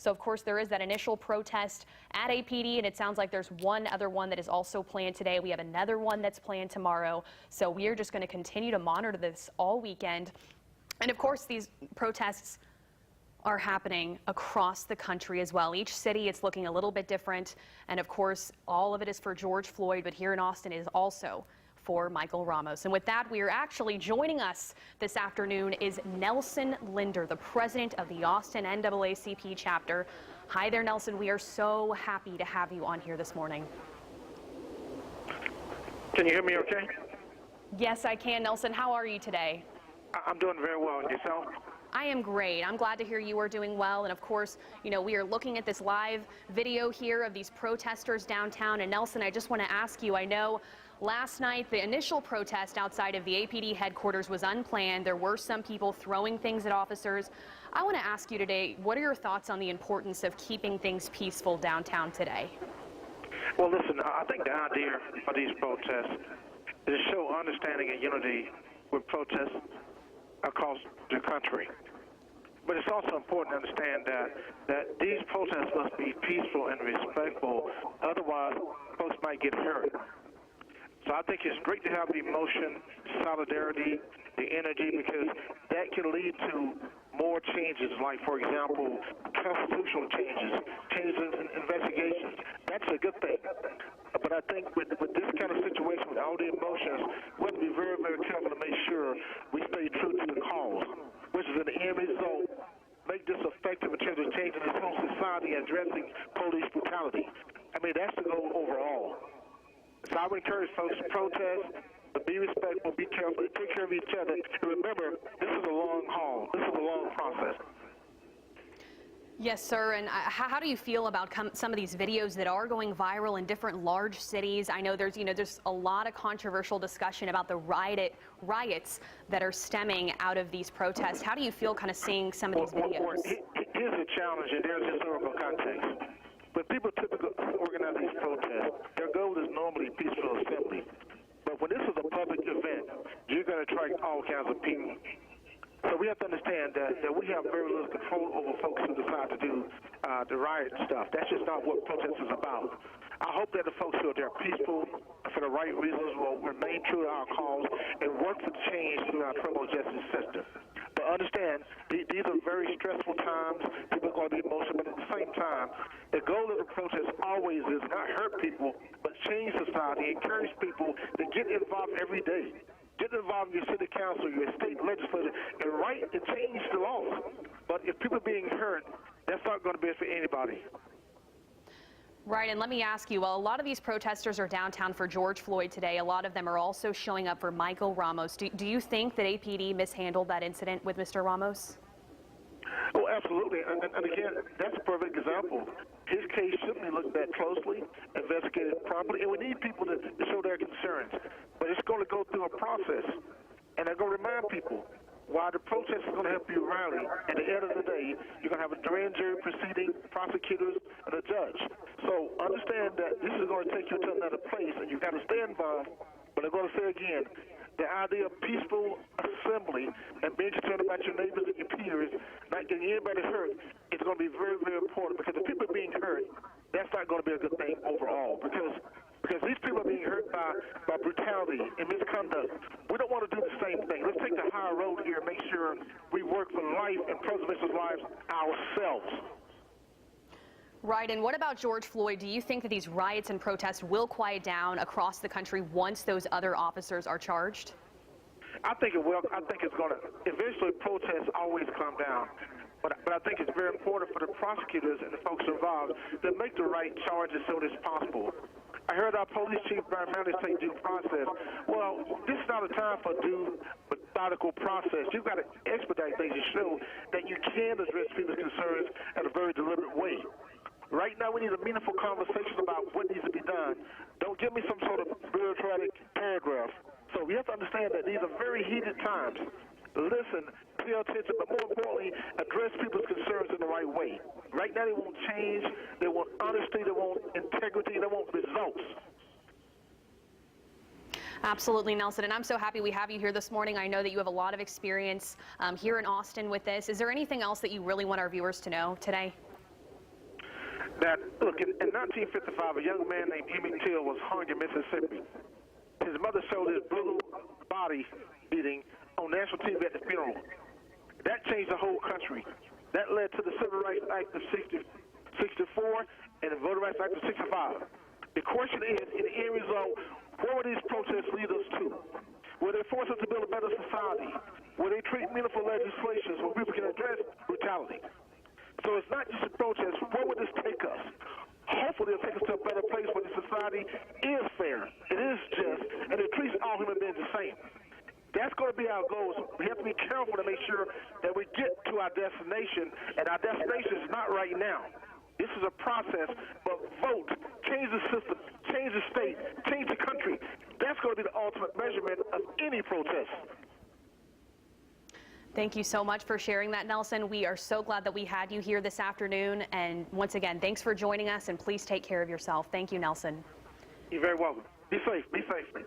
So, of course, there is that initial protest at APD, and it sounds like there's one other one that is also planned today. We have another one that's planned tomorrow. So we are just going to continue to monitor this all weekend. And, of course, these protests are happening across the country as well. Each city, it's looking a little bit different. And, of course, all of it is for George Floyd, but here in Austin is also for Michael Ramos. And with that, we are actually joining us this afternoon is Nelson Linder, the president of the Austin NAACP chapter. Hi there, Nelson. We are so happy to have you on here this morning. Can you hear me okay? Yes, I can, Nelson. How are you today? I'm doing very well. And yourself? I am great. I'm glad to hear you are doing well. And of course, you know, we are looking at this live video here of these protesters downtown. And Nelson, I just want to ask you, I know last night the initial protest outside of the APD headquarters was unplanned. There were some people throwing things at officers. I want to ask you today, what are your thoughts on the importance of keeping things peaceful downtown today? Well, listen, I think the idea of these protests is to show understanding and unity with protests across the country. But it's also important to understand that these protests must be peaceful and respectful, otherwise folks might get hurt. So I think it's great to have the emotion, solidarity, the energy, because that can lead to more changes, like, for example, constitutional changes in investigations. That's a good thing. But I think with this kind of situation, with all the emotions, we have to be very, very careful to make sure we stay true to the cause, which is an end result, make this effective in terms of changing this whole society and addressing police brutality. I mean, that's the goal overall. So I would encourage folks to protest, but be respectful, be careful, take care of each other. And remember, this is a long haul. This is a long process. Yes, sir. And how do you feel about some of these videos that are going viral in different large cities? I know there's a lot of controversial discussion about the riots that are stemming out of these protests. How do you feel kind of seeing some of these videos? Here's the challenge, and there's historical context. When people typically organize these protests, their goal is normally peaceful assembly. But when this is a public event, you're going to attract all kinds of people. So we have to understand that we have very little control over folks who decide to do the riot stuff. That's just not what protest is about. I hope that the folks who are there peaceful for the right reasons will remain true to our cause and work for change through our criminal justice system. But understand, these are very stressful times. People are going to be emotional, but at the same time, the goal of the protest always is not hurt people, but change society, encourage people to get involved every day. Get involved in your city council, your state legislature, and write and change the laws. But if people are being hurt, that's not going to be for anybody. Right, and let me ask you, well, a lot of these protesters are downtown for George Floyd today. A lot of them are also showing up for Michael Ramos. Do you think that APD mishandled that incident with Mr. Ramos? Oh, absolutely. And again, that's a perfect example. His case should be looked at closely, investigated properly, and we need people to show their concerns. But it's going to go through a process, and I'm going to remind people, while the protest is going to help you rally, at the end of the day, you're going to have a grand jury proceeding, prosecutors, and a judge. So understand that this is going to take you to another place, and you've got to stay involved. But I'm going to say again, the idea of peaceful assembly and being concerned about your neighbors and your peers, not getting anybody hurt, is going to be very, very important, because if people are being hurt, that's not going to be a good thing overall, because these people are being hurt by brutality and misconduct. We don't want to do the same thing. Let's take the higher road here and make sure we work for life and preservation of lives ourselves. Right, and what about George Floyd? Do you think that these riots and protests will quiet down across the country once those other officers are charged? I think it will. I think it's going to. Eventually, protests always calm down. But I think it's very important for the prosecutors and the folks involved to make the right charges as soon as possible. I heard our police chief primarily say due process. Well, this is not a time for due methodical process. You've got to expedite things to show that you can address people's concerns in a very deliberate way. Right now, we need a meaningful conversation about what needs to be done. Don't give me some sort of bureaucratic paragraph. So we have to understand that these are very heated times. Listen, pay attention, but more importantly, address people's concerns in the right way. Right now, they want change, they want honesty, they want integrity, they want results. Absolutely, Nelson, and I'm so happy we have you here this morning. I know that you have a lot of experience here in Austin with this. Is there anything else that you really want our viewers to know today? that, look, in 1955, a young man named Emmett Till was hung in Mississippi. His mother showed his brutal body beating on national TV at the funeral. That changed the whole country. That led to the Civil Rights Act of 64 and the Voting Rights Act of 65. The question is, in the end result, where will these protests lead us to? Will they force us to build a better society? Will they treat meaningful legislations where people can address brutality? So it's not just a protest. Where would this take us? Hopefully it'll take us to a better place where the society is fair, it is just, and it treats all human beings the same. That's going to be our goal. So we have to be careful to make sure that we get to our destination, and our destination is not right now. This is a process, but vote, change the system, change the state, change the country. That's going to be the ultimate measurement of any protest. Thank you so much for sharing that, Nelson. We are so glad that we had you here this afternoon. And once again, thanks for joining us, and please take care of yourself. Thank you, Nelson. You're very welcome. Be safe. Be safe.